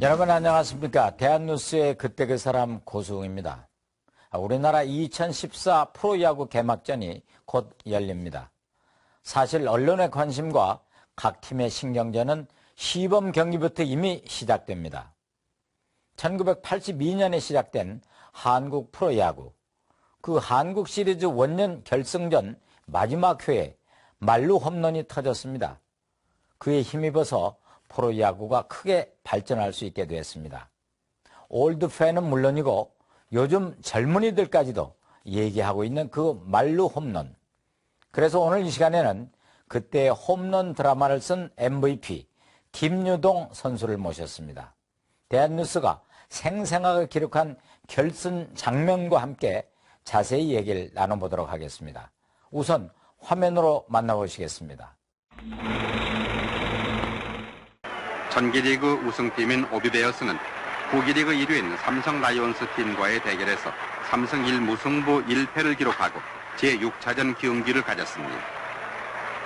여러분 안녕하십니까. 대한뉴스의 그때 그 사람 고수웅입니다. 우리나라 2014 프로야구 개막전이 곧 열립니다. 사실 언론의 관심과 각 팀의 신경전은 시범 경기부터 이미 시작됩니다. 1982년에 시작된 한국 프로야구. 그 한국 시리즈 원년 결승전 마지막 회에 말루 홈런이 터졌습니다. 그에 힘입어서 프로야구가 크게 발전할 수 있게 되었습니다. 올드 팬은 물론이고 요즘 젊은이들까지도 얘기하고 있는 그 말루 홈런. 그래서 오늘 이 시간에는 그때 홈런 드라마를 쓴 MVP 김유동 선수를 모셨습니다. 대한뉴스가 생생하게 기록한 결승 장면과 함께 자세히 얘기를 나눠보도록 하겠습니다. 우선 화면으로 만나보시겠습니다. 전기리그 우승팀인 오비베어스는 구기리그 1위인 삼성 라이온스 팀과의 대결에서 3승 1무승부 1패를 기록하고 제6차전 경기를 가졌습니다.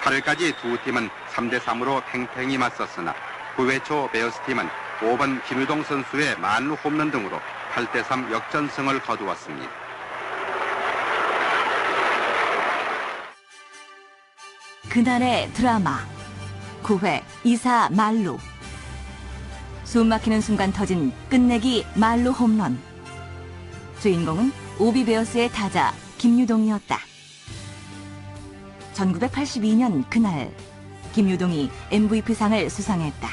8회까지 두 팀은 3대3으로 팽팽히 맞섰으나 9회 초 베어스팀은 5번 김유동 선수의 만루 홈런 등으로 8대3 역전승을 거두었습니다. 그날의 드라마 9회 2사 말루. 숨막히는 순간 터진 끝내기 말루 홈런. 주인공은 오비베어스의 타자 김유동이었다. 1982년 그날 김유동이 MVP상을 수상했다.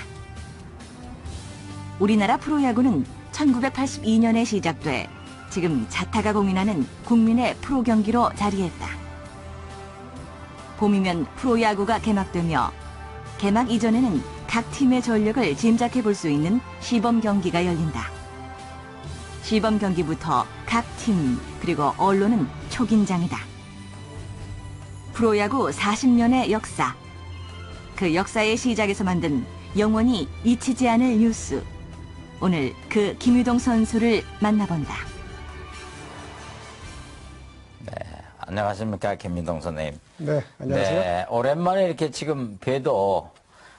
우리나라 프로야구는 1982년에 시작돼 지금 자타가 공인하는 국민의 프로경기로 자리했다. 봄이면 프로야구가 개막되며 개막 이전에는 각 팀의 전력을 짐작해 볼 수 있는 시범 경기가 열린다. 시범 경기부터 각 팀 그리고 언론은 초긴장이다. 프로야구 40년의 역사. 그 역사의 시작에서 만든 영원히 잊히지 않을 뉴스. 오늘 그 김유동 선수를 만나본다. 네, 안녕하십니까. 김유동 선생님. 네, 안녕하세요. 네, 오랜만에 이렇게 지금 뵈도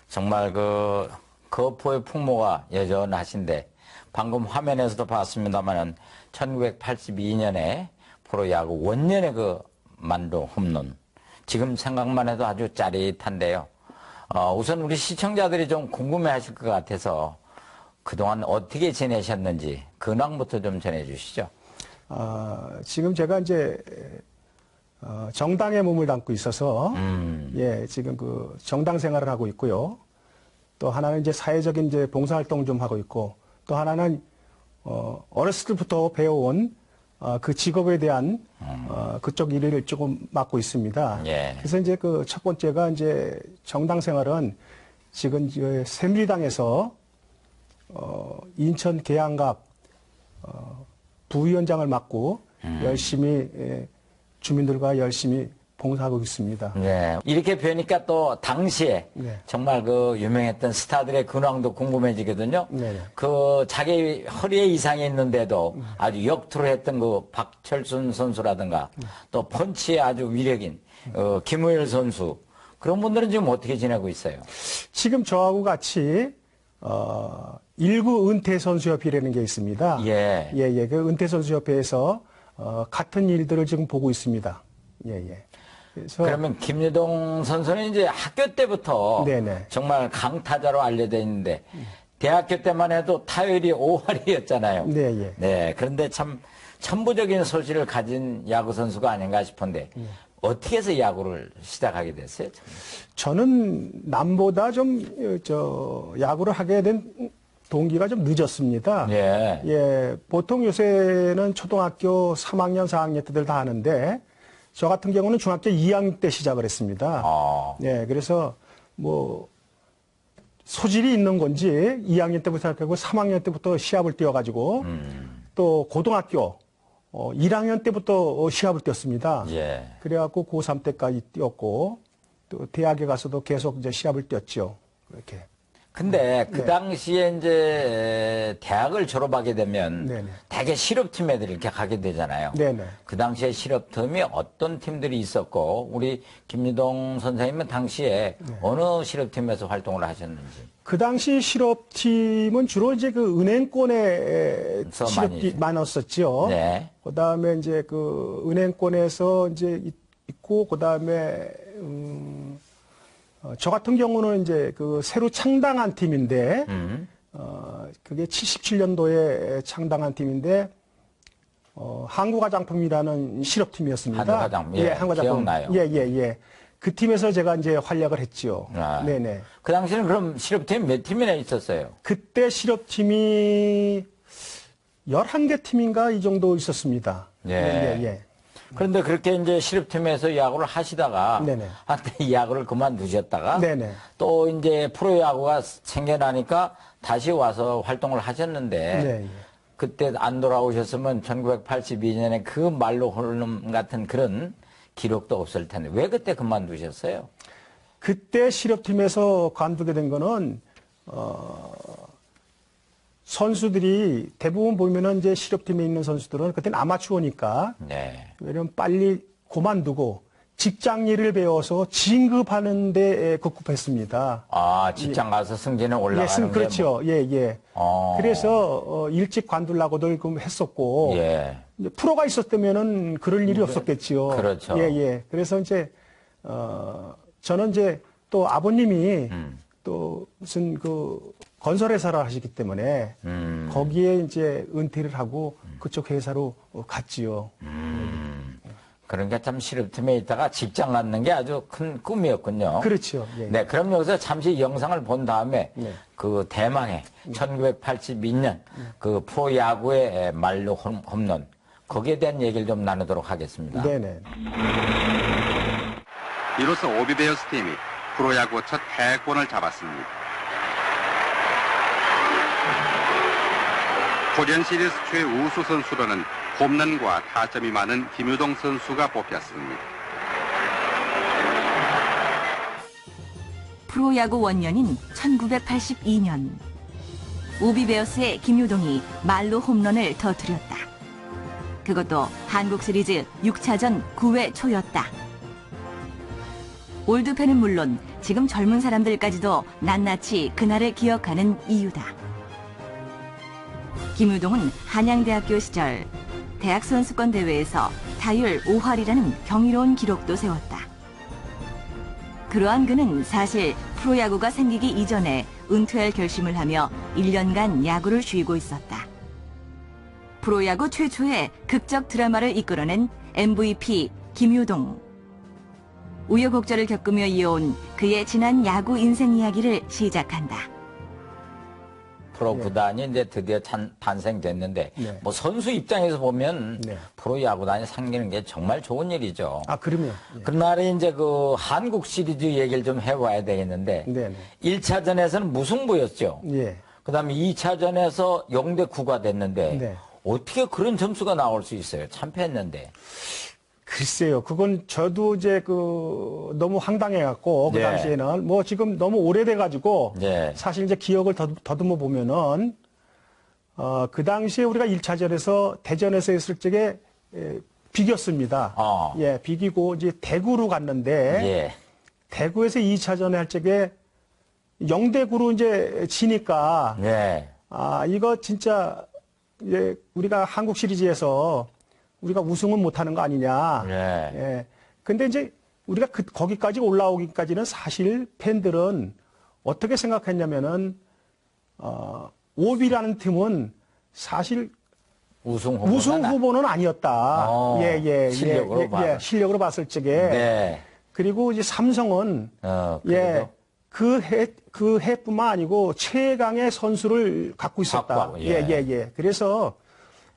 정말 그 거포의 풍모가 여전하신데 방금 화면에서도 봤습니다만은 1982년에 프로야구 원년의 그 만루 홈런. 지금 생각만 해도 아주 짜릿한데요. 우선 우리 시청자들이 좀 궁금해하실 것 같아서 그동안 어떻게 지내셨는지 근황부터 좀 전해주시죠. 지금 제가 이제 정당에 몸을 담고 있어서 예, 지금 그 정당 생활을 하고 있고요. 또 하나는 이제 사회적인 이제 봉사활동 좀 하고 있고, 또 하나는 어렸을 때부터 배워온 그 직업에 대한 그쪽 일을 조금 맡고 있습니다. 예. 그래서 이제 그 첫 번째가 이제 정당 생활은 지금 이제 새누리당에서 인천 계양갑 부위원장을 맡고 열심히 주민들과 열심히 봉사하고 있습니다. 네. 이렇게 뵈니까 또 당시에 네. 정말 그 유명했던 스타들의 근황도 궁금해지거든요. 네. 그 자기 허리에 이상이 있는데도 아주 역투를 했던 그 박철순 선수라든가 또 펀치에 아주 위력인 김우열 선수, 그런 분들은 지금 어떻게 지내고 있어요? 지금 저하고 같이 1구 은퇴선수협회라는 게 있습니다. 예. 예. 그 은퇴선수협회에서 같은 일들을 지금 보고 있습니다. 예. 그래서 그러면 김유동 선수는 이제 학교 때부터 네네. 정말 강타자로 알려져 있는데 대학교 때만 해도 타율이 5할이었잖아요. 네, 예. 네. 그런데 참 천부적인 소질을 가진 야구 선수가 아닌가 싶은데 어떻게 해서 야구를 시작하게 됐어요? 저는 남보다 좀 야구를 하게 된 동기가 좀 늦었습니다. 예. 예, 보통 요새는 초등학교 3학년, 4학년 때들 다 하는데 저 같은 경우는 중학교 2학년 때 시작을 했습니다. 예, 그래서 뭐 소질이 있는 건지 2학년 때부터 시작하고 3학년 때부터 시합을 뛰어가지고 또 고등학교 1학년 때부터 시합을 뛰었습니다. 예. 그래갖고 고3 때까지 뛰었고 또 대학에 가서도 계속 이제 시합을 뛰었죠. 이렇게. 근데 그 당시에 이제 대학을 졸업하게 되면 네네. 대개 실업팀 애들이 이렇게 가게 되잖아요. 네네. 그 당시에 실업팀이 어떤 팀들이 있었고 우리 김유동 선생님은 당시에 어느 실업팀에서 활동을 하셨는지. 그 당시 실업팀은 주로 이제 그 은행권에 서 실업이 많았었죠. 네. 그 다음에 이제 그 은행권에서 이제 있고, 그 다음에, 저 같은 경우는 이제 그 새로 창당한 팀인데, 그게 77년도에 창당한 팀인데, 한국화장품이라는 실업팀이었습니다. 한국화장품, 예, 기억나요. 예, 예, 예. 그 팀에서 제가 이제 활약을 했죠. 아, 네네. 그 당시에는 그럼 실업팀 몇 팀이나 있었어요? 그때 실업팀이 11개 팀인가 이 정도 있었습니다. 예. 예, 예. 그런데 그렇게 이제 실업팀에서 야구를 하시다가 네네. 한때 야구를 그만두셨다가 네네. 또 이제 프로야구가 생겨나니까 다시 와서 활동을 하셨는데 네, 예. 그때 안 돌아오셨으면 1982년에 그 말로 홀름 같은 그런 기록도 없을 텐데 왜 그때 그만두셨어요? 그때 실업팀에서 관두게 된 거는, 선수들이 대부분 보면은 이제 실업팀에 있는 선수들은 그때는 아마추어니까 네. 왜냐면 빨리 그만두고 직장 일을 배워서 진급하는 데 급급했습니다. 아, 직장 가서 승진에 올라가는 게 그렇죠. 뭐. 예, 예. 그래서 일찍 관두려고들 그 했었고 예. 이제 프로가 있었다면은 그럴 일이 없었겠지요. 그렇죠. 예, 예. 그래서 이제 저는 이제 또 아버님이 또 무슨 그 건설회사를 하시기 때문에 거기에 이제 은퇴를 하고 그쪽 회사로 갔지요. 그러니까 참 실업팀에 있다가 직장 갖는 게 아주 큰 꿈이었군요. 그렇죠. 예. 네, 그럼 여기서 잠시 영상을 본 다음에 네. 그 대망의 1982년 그 프로야구의 말로 홈런 거기에 대한 얘기를 좀 나누도록 하겠습니다. 네네. 이로써 오비베어스 팀이 프로야구 첫 패권을 잡았습니다. 코리안 시리즈 최우수 선수로는 홈런과 타점이 많은 김유동 선수가 뽑혔습니다. 프로야구 원년인 1982년 오비베어스의 김유동이 말로 홈런을 터뜨렸다. 그것도 한국 시리즈 6차전 9회 초였다. 올드팬은 물론 지금 젊은 사람들까지도 낱낱이 그날을 기억하는 이유다. 김유동은 한양대학교 시절 대학 선수권 대회에서 타율 5할이라는 경이로운 기록도 세웠다. 그러한 그는 사실 프로야구가 생기기 이전에 은퇴할 결심을 하며 1년간 야구를 쉬고 있었다. 프로야구 최초의 극적 드라마를 이끌어낸 MVP 김유동. 우여곡절을 겪으며 이어온 그의 지난 야구 인생 이야기를 시작한다. 프로 구단이 이제 드디어 탄생됐는데 네. 뭐 선수 입장에서 보면 네. 프로야구단이 생기는 게 정말 좋은 일이죠. 아, 그러면. 예. 그날에 이제 그 한국 시리즈 얘기를 좀 해봐야 되겠는데 네네. 1차전에서는 무승부였죠. 예. 그다음에 2차전에서 0대 9가 됐는데 네. 어떻게 그런 점수가 나올 수 있어요? 참패했는데. 글쎄요. 그건 저도 이제 그 너무 황당해갖고 그 네. 당시에는 뭐 지금 너무 오래돼가지고 네. 사실 이제 기억을 더듬어 보면은 그 당시에 우리가 1차전에서 대전에서 했을 적에 비겼습니다. 예, 비기고 이제 대구로 갔는데 예. 대구에서 2차전에 할 적에 0대 9로 이제 지니까 네. 이거 진짜 예, 우리가 한국 시리즈에서 우리가 우승은 못하는 거 아니냐. 네. 예. 근데 이제 우리가 거기까지 올라오기까지는 사실 팬들은 어떻게 생각했냐면은, 오비라는 팀은 사실 우승 후보는 아니었다. 실력으로 실력으로 봤을 적에. 네. 그리고 이제 삼성은, 예. 그 해뿐만 아니고 최강의 선수를 갖고 있었다. 예. 그래서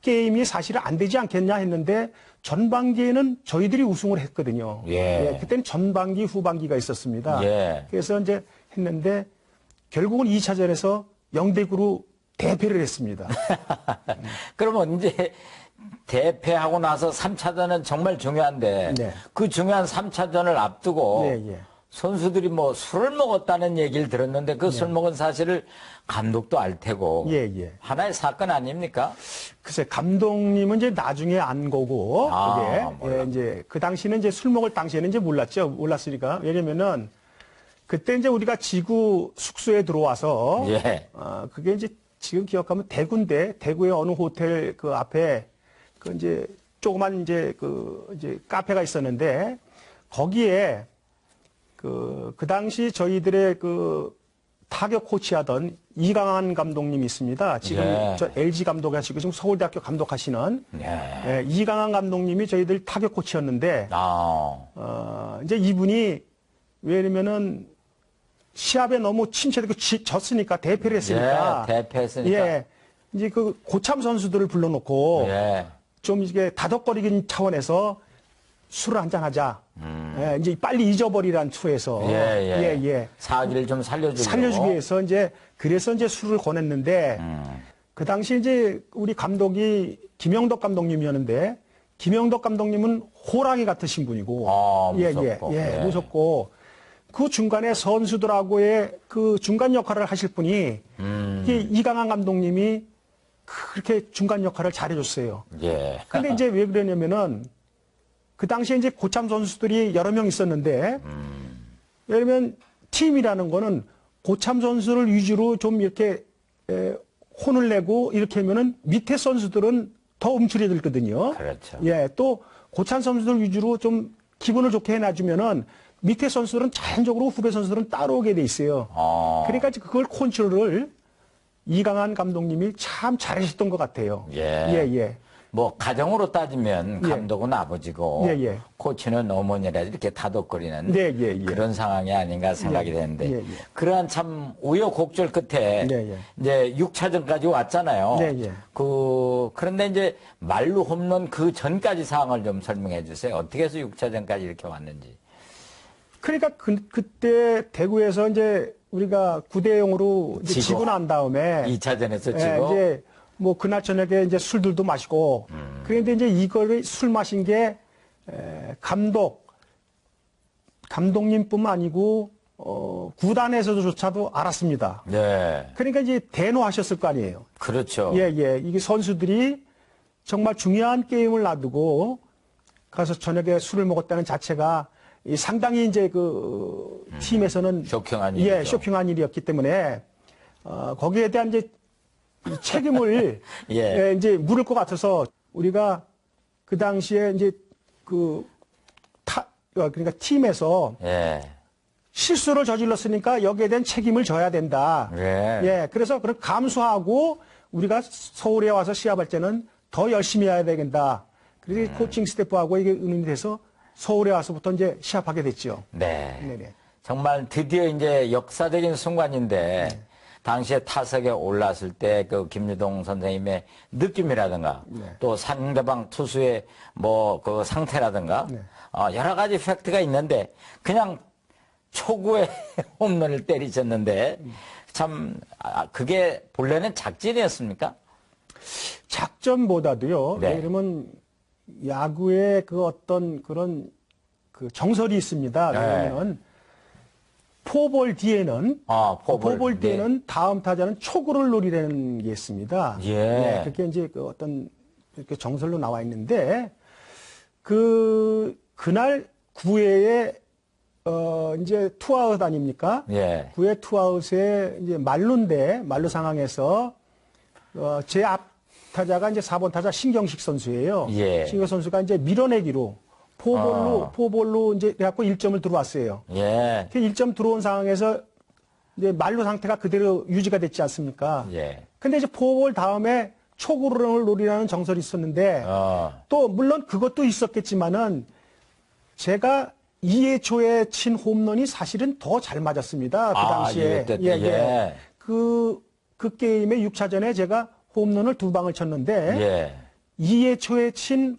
게임이 사실은 안 되지 않겠냐 했는데 전반기에는 저희들이 우승을 했거든요. 예. 그때는 전반기, 후반기가 있었습니다. 예. 그래서 이제 했는데 결국은 2차전에서 0대 9로 대패를 했습니다. 그러면 이제 대패하고 나서 3차전은 정말 중요한데 네. 그 중요한 3차전을 앞두고 네. 선수들이 뭐 술을 먹었다는 얘기를 들었는데 그 술 먹은 사실을 감독도 알 테고 예. 하나의 사건 아닙니까? 글쎄 감독님은 이제 나중에 안 거고 그게 이제 그 당시는 이제 술 먹을 당시에는 이제 몰랐으니까 왜냐면은 그때 이제 우리가 지구 숙소에 들어와서 예. 그게 이제 지금 기억하면 대구인데 대구의 어느 호텔 그 앞에 그 이제 조그만 이제 이제 카페가 있었는데 거기에 그 당시 저희들의 그 타격 코치하던 이강한 감독님이 있습니다. 지금 예. 저 LG 감독하시고 지금 서울대학교 감독하시는 예. 이강한 감독님이 저희들 타격 코치였는데 이제 이분이 왜냐면은 시합에 너무 침체되고 졌으니까 대패를 했으니까 예, 대패했으니까. 예. 이제 그 고참 선수들을 불러놓고 예. 좀 이게 다독거리긴 차원에서 술을 한잔 하자. 예, 이제 빨리 잊어버리란 투에서 예. 사기를 좀 살려주기 위해서 이제 그래서 이제 술을 권했는데 그 당시 이제 우리 감독이 김영덕 감독님이었는데 김영덕 감독님은 호랑이 같으신 분이고 무섭고. 무섭고 그 중간에 선수들하고의 그 중간 역할을 하실 분이 이게 이강한 감독님이 그렇게 중간 역할을 잘해줬어요. 예. 근데 이제 왜 그러냐면은 그 당시에 이제 고참 선수들이 여러 명 있었는데 왜냐면 팀이라는 거는 고참 선수를 위주로 좀 이렇게 혼을 내고 이렇게 하면은 밑에 선수들은 더 움츠러들거든요. 그렇죠. 예, 또 고참 선수들 위주로 좀 기분을 좋게 해놔주면은 밑에 선수들은 자연적으로 후배 선수들은 따라오게 돼 있어요. 그러니까 그걸 컨트롤을 이강한 감독님이 참 잘하셨던 것 같아요. 예. 뭐 가정으로 따지면 감독은 아버지고 코치는 어머니라 이렇게 다독거리는 그런 상황이 아닌가 생각이 되는데 그러한 참 우여곡절 끝에 이제 6차전까지 왔잖아요. 그런데 이제 말루 홈런 그 전까지 상황을 좀 설명해 주세요. 어떻게 해서 6차전까지 이렇게 왔는지. 그러니까 그때 대구에서 이제 우리가 9대0으로 지고 난 다음에 2차전에서 지고 이제 뭐 그날 저녁에 이제 술들도 마시고 그런데 이제 이거를 술 마신 게 감독님뿐만 아니고 구단에서조차도 알았습니다. 네. 그러니까 이제 대노하셨을 거 아니에요. 그렇죠. 이게 선수들이 정말 중요한 게임을 놔두고 가서 저녁에 술을 먹었다는 자체가 상당히 이제 그 팀에서는 쇼킹한 일이죠. 쇼킹한 일이었기 때문에 거기에 대한 이제 책임을 이제 물을 것 같아서 우리가 그 당시에 이제 그러니까 팀에서 실수를 저질렀으니까 여기에 대한 책임을 져야 된다. 그래서 그런 감수하고 우리가 서울에 와서 시합할 때는 더 열심히 해야 되겠다. 그래서 코칭 스태프하고 이게 의논이 돼서 서울에 와서부터 이제 시합하게 됐죠. 네네. 정말 드디어 이제 역사적인 순간인데 당시에 타석에 올랐을 때 그 김유동 선생님의 느낌이라든가 또 상대방 투수의 뭐 그 상태라든가 여러 가지 팩트가 있는데 그냥 초구에 홈런을 때리셨는데 참 그게 본래는 작전이었습니까? 작전보다도요. 왜냐면 야구에 그 어떤 그런 그 정설이 있습니다. 왜냐면은 포볼 뒤에는 포볼 뒤에는 다음 타자는 초구를 노리라는 게 있습니다. 그게 이제 그 어떤 이렇게 정설로 나와 있는데 그날 9회에 이제 투아웃 아닙니까? 9회 투아웃에 이제 말루 상황에서 제 앞 타자가 이제 4번 타자 신경식 선수예요. 신경식 선수가 이제 밀어내기로 포볼로 이제 그래갖고 1점을 들어왔어요. 그 1점 들어온 상황에서 이제 말루 상태가 그대로 유지가 됐지 않습니까? 근데 이제 포볼 다음에 초구를 노리라는 정설이 있었는데 또 물론 그것도 있었겠지만은 제가 2회 초에 친 홈런이 사실은 더 잘 맞았습니다. 그 당시에. 그 게임의 6차전에 제가 홈런을 2방을 쳤는데 2회 초에 친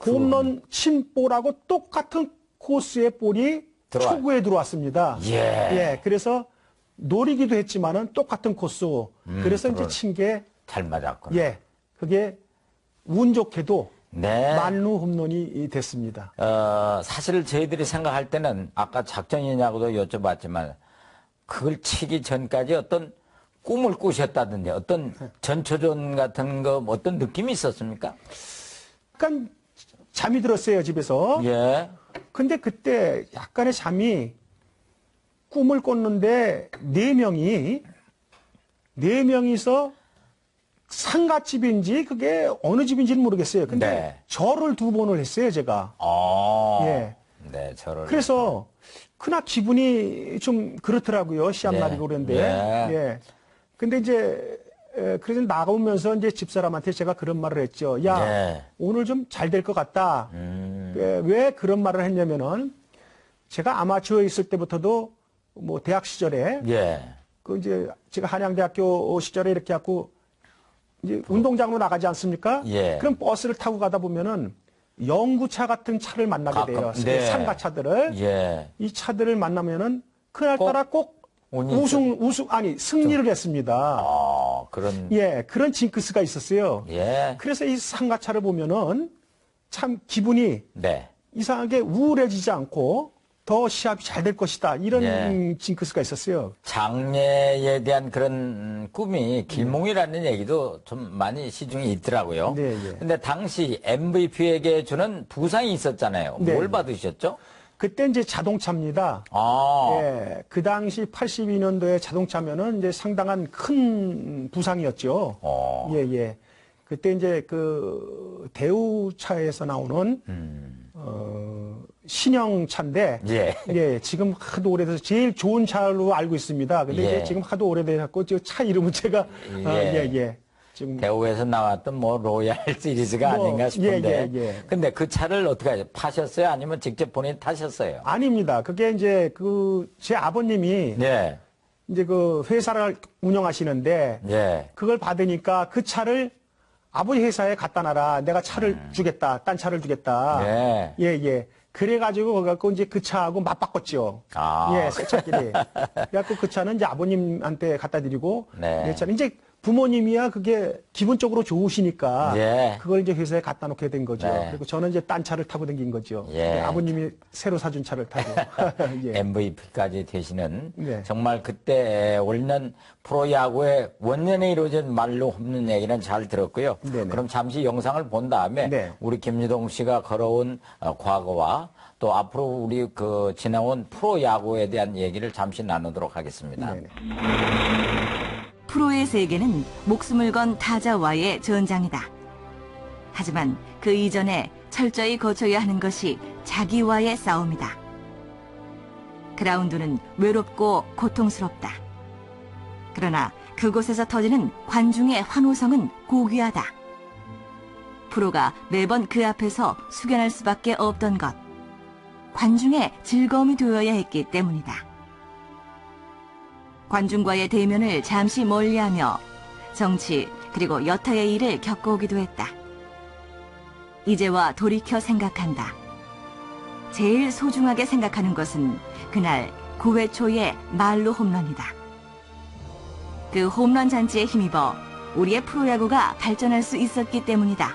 홈런 친 볼하고 똑같은 코스의 볼이 초구에 들어왔습니다. 그래서 노리기도 했지만은 똑같은 코스. 그래서 이제 친 게 잘 맞았구나. 그게 운 좋게도 말루 홈런이 됐습니다. 사실 저희들이 생각할 때는 아까 작전이냐고도 여쭤봤지만 그걸 치기 전까지 어떤 꿈을 꾸셨다든지 어떤 전초전 같은 거 어떤 느낌이 있었습니까? 약간 잠이 들었어요, 집에서. 근데 그때 약간의 잠이 꿈을 꿨는데 네 명이서 상가집인지 그게 어느 집인지는 모르겠어요. 근데 네. 절을 2번을 했어요, 제가. 예. 네, 저를. 그래서 그날 기분이 좀 그렇더라고요. 시합날이고 그런데. 예. 예. 근데 이제 그래서 나가오면서 이제 집사람한테 제가 그런 말을 했죠. 야, 예. 오늘 좀 잘 될 것 같다. 왜 그런 말을 했냐면은 제가 아마추어에 있을 때부터도 뭐 대학 시절에 예. 그 이제 제가 한양대학교 시절에 이렇게 갖고 이제 운동장으로 나가지 않습니까? 예. 그럼 버스를 타고 가다 보면은 연구차 같은 차를 만나게 돼요. 네. 상가차들을. 예. 이 차들을 만나면은 그날따라 꼭 승리를 했습니다. 그런. 예, 그런 징크스가 있었어요. 예. 그래서 이 상가차를 보면은 참 기분이 네. 이상하게 우울해지지 않고 더 시합이 잘 될 것이다. 이런 예. 징크스가 있었어요. 장래에 대한 그런 꿈이 길몽이라는 얘기도 좀 많이 시중에 있더라고요. 네, 예. 근데 당시 MVP에게 주는 부상이 있었잖아요. 네. 뭘 받으셨죠? 그때 이제 자동차입니다. 아. 예, 그 당시 82년도에 자동차면은 이제 상당한 큰 부상이었죠. 예, 예. 그때 이제 그 대우차에서 나오는 신형차인데, 예. 예, 지금 하도 오래돼서 제일 좋은 차로 알고 있습니다. 근데 예. 이제 지금 하도 오래돼갖고 지금 차 이름은 제가 예. 예. 지금 대우에서 나왔던 뭐 로얄 시리즈가 뭐, 아닌가 싶은데. 예. 근데 그 차를 어떻게 하죠? 파셨어요? 아니면 직접 본인이 타셨어요? 아닙니다. 그게 이제 그 제 아버님이 예. 이제 그 회사를 운영하시는데 예. 그걸 받으니까 그 차를 아버지 회사에 갖다 놔라. 내가 차를 주겠다. 딴 차를 주겠다. 예. 예. 그래가지고 거기 갖고 이제 그 차하고 맞바꿨죠. 아. 예, 새 차끼리. 그래갖고 그 차는 이제 아버님한테 갖다 드리고 네. 내 차는 이제 부모님이야 그게 기분적으로 좋으시니까 예. 그걸 이제 회사에 갖다 놓게 된 거죠. 네. 그리고 저는 이제 딴 차를 타고 다닌 거죠. 예. 네, 아버님이 새로 사준 차를 타고. 예. MVP까지 되시는 네. 정말 그때 올년 프로야구의 원년에 이루어진 말로 홈런 얘기는 잘 들었고요. 네네. 그럼 잠시 영상을 본 다음에 네. 우리 김유동 씨가 걸어온 과거와 또 앞으로 우리 그 지나온 프로야구에 대한 얘기를 잠시 나누도록 하겠습니다. 네네. 프로의 세계는 목숨을 건 타자와의 전장이다. 하지만 그 이전에 철저히 거쳐야 하는 것이 자기와의 싸움이다. 그라운드는 외롭고 고통스럽다. 그러나 그곳에서 터지는 관중의 환호성은 고귀하다. 프로가 매번 그 앞에서 숙연할 수밖에 없던 것. 관중의 즐거움이 되어야 했기 때문이다. 관중과의 대면을 잠시 멀리하며 정치 그리고 여타의 일을 겪어오기도 했다. 이제와 돌이켜 생각한다. 제일 소중하게 생각하는 것은 그날 9회 초의 말로 홈런이다. 그 홈런 잔치에 힘입어 우리의 프로야구가 발전할 수 있었기 때문이다.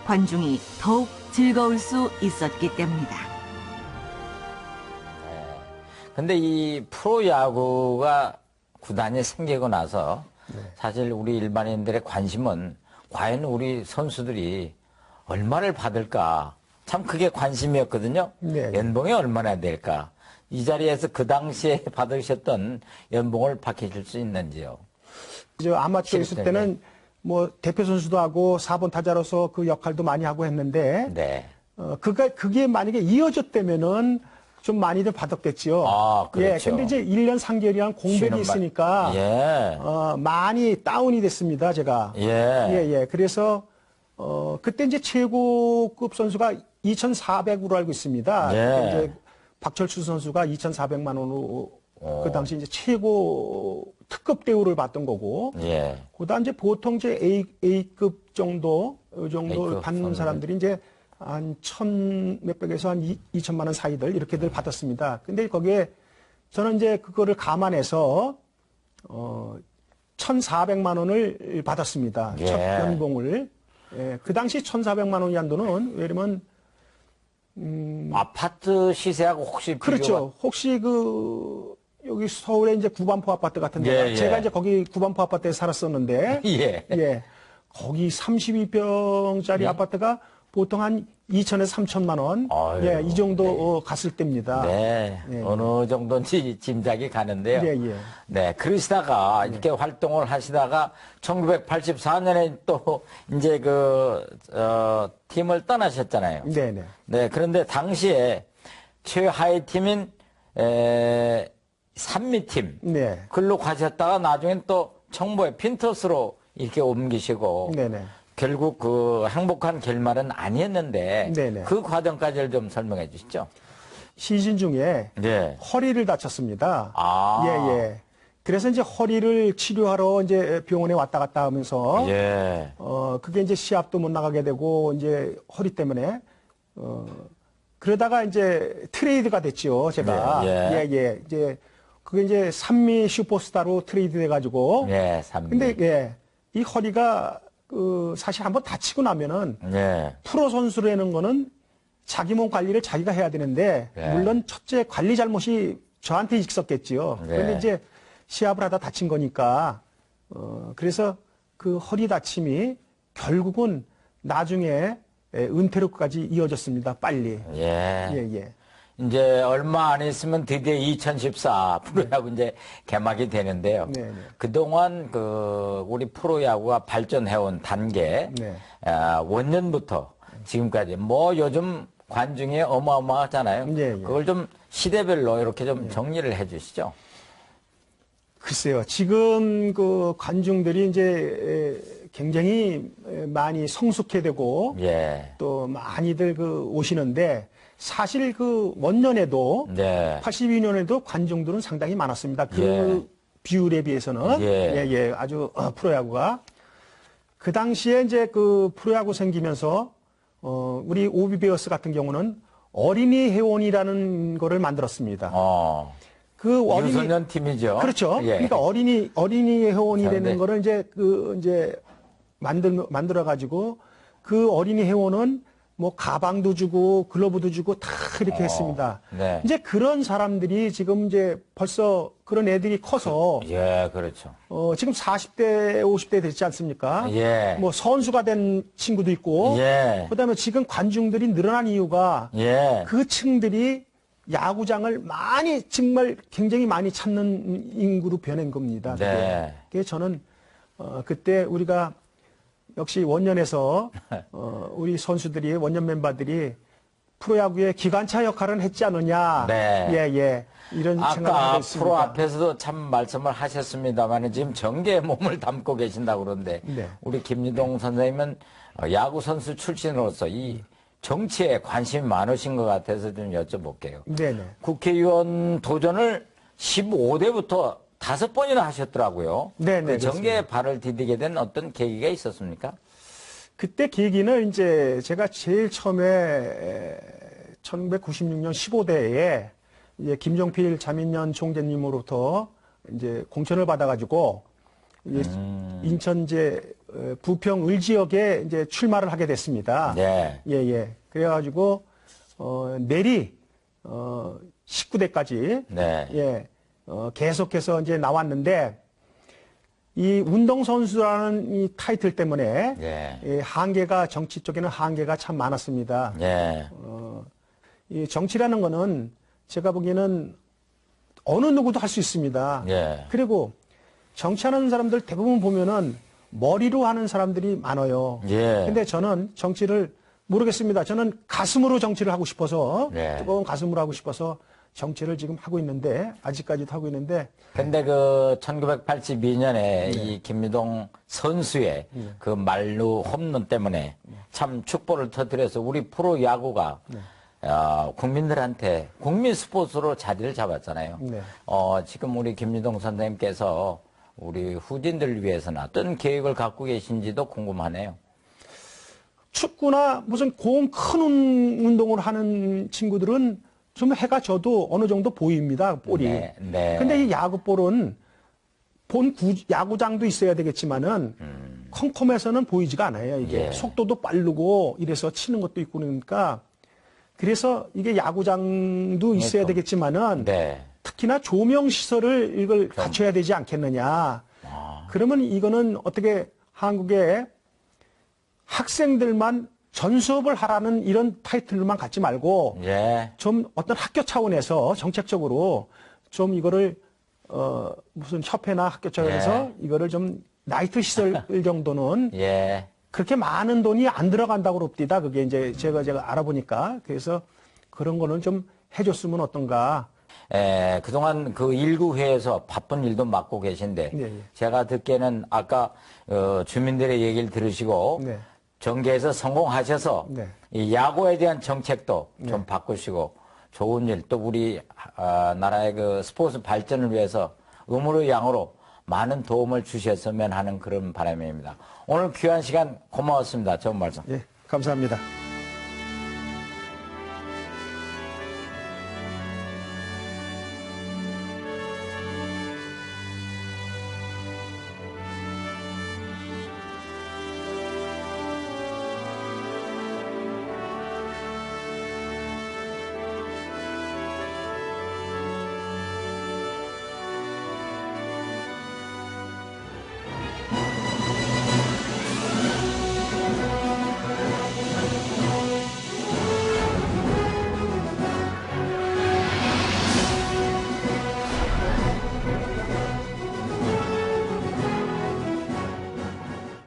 관중이 더욱 즐거울 수 있었기 때문이다. 근데 이 프로야구가 구단이 생기고 나서 사실 우리 일반인들의 관심은 과연 우리 선수들이 얼마를 받을까? 참 그게 관심이었거든요. 네. 연봉이 얼마나 될까? 이 자리에서 그 당시에 받으셨던 연봉을 밝히실 수 있는지요? 저 아마추어 있을 때는 뭐 대표 선수도 하고 4번 타자로서 그 역할도 많이 하고 했는데 네. 그게 만약에 이어졌다면은 좀 많이들 받았겠지요. 아, 그렇죠. 예, 근데 이제 1년 3개월이란 공백이 있으니까 예. 많이 다운이 됐습니다, 제가. 예. 그래서 그때 이제 최고급 선수가 2,400으로 알고 있습니다. 예. 그때 이제 박철수 선수가 2,400만 원으로 그 당시 이제 최고 특급 대우를 받던 거고. 예. 그다음 이제 보통 이제 A급 정도 이 정도 A급 받는 선수들. 사람들이 이제 한 1,000몇백에서 한 2천만 원 사이들 이렇게들 받았습니다. 근데 거기에 저는 이제 그거를 감안해서 1,400만 원을 받았습니다. 예. 첫 연봉을. 예, 그 당시 1,400만 원이 한도는 왜냐면 아파트 시세하고 혹시 그렇죠. 혹시 여기 서울에 이제 구반포 아파트 같은 데가 예. 제가 이제 거기 구반포 아파트에 살았었는데 예. 거기 32평짜리 아파트가 보통 한 2천에서 3천만 원, 아유, 예, 이 정도 갔을 때입니다. 네, 예, 어느 정도인지 짐작이 가는데요. 예, 예. 네, 그러시다가 이렇게 활동을 하시다가 1984년에 또 이제 팀을 떠나셨잖아요. 네, 네. 네, 그런데 당시에 최하위 팀인 산미팀 네. 글로 가셨다가 나중엔 또 청보의 핀터스로 이렇게 옮기시고 네네. 결국 그 행복한 결말은 아니었는데 네네. 그 과정까지를 좀 설명해 주시죠. 시즌 중에 네. 허리를 다쳤습니다. 아. 예, 예. 그래서 이제 허리를 치료하러 이제 병원에 왔다 갔다 하면서 예. 그게 이제 시합도 못 나가게 되고 이제 허리 때문에 그러다가 이제 트레이드가 됐죠, 제가. 예, 예. 이제 그게 이제 산미 슈퍼스타로 트레이드 돼 가지고 예, 삼. 근데 예. 이 허리가 사실 한번 다치고 나면은 예. 프로 선수라는 거는 자기 몸 관리를 자기가 해야 되는데 네. 물론 첫째 관리 잘못이 저한테 있었겠지요. 네. 그런데 이제 시합을 하다 다친 거니까 그래서 그 허리 다침이 결국은 나중에 은퇴로까지 이어졌습니다. 빨리. 예. 예. 이제 얼마 안 있으면 드디어 2014 프로야구 이제 개막이 되는데요. 네. 그동안 우리 프로야구가 발전해온 단계, 네. 원년부터 지금까지 뭐 요즘 관중이 어마어마하잖아요. 예. 그걸 좀 시대별로 이렇게 좀 정리를 해 주시죠. 글쎄요. 지금 그 관중들이 이제 굉장히 많이 성숙해되고 예. 또 많이들 오시는데 사실 원년에도 네. 82년에도 관중들은 상당히 많았습니다. 그 예. 비율에 비해서는 예. 아주 프로야구가 그 당시에 이제 그 프로야구 생기면서 우리 오비베어스 같은 경우는 어린이 회원이라는 거를 만들었습니다. 그 유소년 팀이죠. 그렇죠. 예. 그러니까 어린이 회원이라는 네. 거를 이제 만들어 가지고 그 어린이 회원은 뭐 가방도 주고 글러브도 주고 다 이렇게 했습니다. 네. 이제 그런 사람들이 지금 이제 벌써 그런 애들이 커서 예, 그렇죠. 지금 40대, 50대 됐지 않습니까? 예. 뭐 선수가 된 친구도 있고 예. 그다음에 지금 관중들이 늘어난 이유가 예. 그 층들이 야구장을 정말 굉장히 많이 찾는 인구로 변한 겁니다. 네. 그게 저는 그때 우리가 역시 원년에서 우리 선수들이 원년 멤버들이 프로야구의 기관차 역할은 했지 않느냐. 네. 예. 이런 생각을 하고 아까 있습니다. 프로 앞에서도 참 말씀을 하셨습니다만 지금 정계에 몸을 담고 계신다고 그러는데 네. 우리 김유동 선생님은 야구 선수 출신으로서 이 정치에 관심이 많으신 것 같아서 좀 여쭤볼게요. 네네. 국회의원 도전을 15대부터 5번이나 하셨더라고요. 네네, 그 정계에 발을 디디게 된 어떤 계기가 있었습니까? 그때 계기는 이제 제가 제일 처음에 1996년 15대에 이제 김종필 자민련 총재님으로부터 이제 공천을 받아가지고 인천 이제 부평 을지역에 이제 출마를 하게 됐습니다. 네. 예. 그래가지고 내리 19대까지 네. 계속해서 이제 나왔는데 이 운동선수라는 이 타이틀 때문에 네. 정치 쪽에는 한계가 참 많았습니다. 네. 이 정치라는 거는 제가 보기에는 어느 누구도 할 수 있습니다. 네. 그리고 정치하는 사람들 대부분 보면은 머리로 하는 사람들이 많아요. 예. 근데 저는 정치를 모르겠습니다. 저는 가슴으로 정치를 하고 싶어서 네. 뜨거운 가슴으로 하고 싶어서 정치를 지금 하고 있는데 아직까지도 하고 있는데 근데 1982년에 이 김유동 선수의 그 말루 홈런 때문에 참 축보를 터뜨려서 우리 프로 야구가 국민들한테 국민 스포츠로 자리를 잡았잖아요. 네. 지금 우리 김유동 선생님께서 우리 후진들을 위해서는 어떤 계획을 갖고 계신지도 궁금하네요. 축구나 무슨 큰 운동을 하는 친구들은 좀 해가 져도 어느 정도 보입니다, 볼이. 네. 근데 이 야구볼은 야구장도 있어야 되겠지만은 컴컴해서는 보이지가 않아요, 이게. 예. 속도도 빠르고 이래서 치는 것도 있고 그러니까 그래서 이게 야구장도 있어야 되겠지만은 네. 특히나 조명 시설을 이걸 갖춰야 되지 않겠느냐. 그러면 이거는 어떻게 한국의 학생들만 전수업을 하라는 이런 타이틀로만 갖지 말고 예. 좀 어떤 학교 차원에서 정책적으로 좀 이거를 무슨 협회나 학교 차원에서 이거를 좀 나이트 시설 정도는 예. 그렇게 많은 돈이 안 들어간다고 그럽니다. 그게 이제 제가 알아보니까. 그래서 그런 거는 좀 해줬으면 어떤가. 그동안 그 일구회에서 바쁜 일도 맡고 계신데 네, 예. 제가 듣기에는 아까 주민들의 얘기를 들으시고 네. 정계에서 성공하셔서 네. 이 야구에 대한 정책도 좀 바꾸시고 좋은 일 또 우리 나라의 그 스포츠 발전을 위해서 음으로 양으로 많은 도움을 주셨으면 하는 그런 바람입니다. 오늘 귀한 시간 고마웠습니다. 좋은 말씀. 예, 감사합니다.